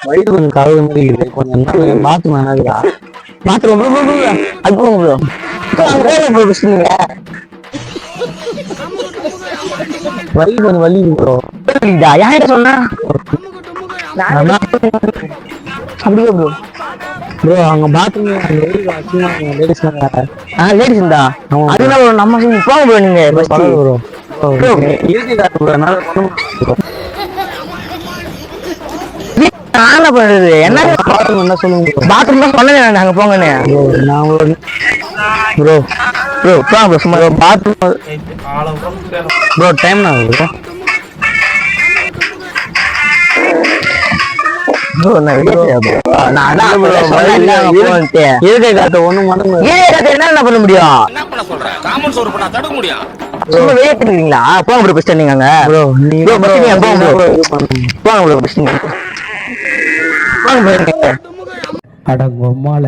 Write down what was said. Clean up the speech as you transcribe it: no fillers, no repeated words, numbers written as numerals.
வயிறு கொஞ்சம் கழுவு மாதிரி இருக்குது. கொஞ்சம் பாத்ரூம் வேணாதுடா. பாத்ரூம் அது போங்க ப்ரோ. வயிறு கொஞ்சம் வலி ப்ரோ. யார்கிட்ட சொன்னா அப்படியே ப்ரோ. ப்ரோ அங்க பாத்ரூம் லேடிஸ் லேடிஸ் இருந்தா அதுதான் நம்ம போங்க ப்ரோ. நீங்க ப்ரோ இயற்கை காத்து ப்ரோ. என்னால என்ன பண்றது? என்ன பாத்ரூம் என்ன சொல்லுங்க. பாத்ரூம் தான் சொன்னேன் நாங்க போங்கன்னு. நான் ப்ரோ ப்ரோ போங்க ப்ரோ. சும்மா பாத்ரூம் ப்ரோ டைம் ஆகுது ப்ரோ. ப்ரோ நான் இயற்கை காத்து ஒண்ணும் மடங்கு என்ன பண்ண முடியும்? சும்மா வெளியே தெரியுங்களா? போங்க ப்ரோ. பெஸ்ட் நீங்க ப்ரோ நீங்க போங்க ப்ரோ. போங்க ப்ரோ. பெஸ்ட் நீங்க போங்க ப்ரோ. அட பொம்மால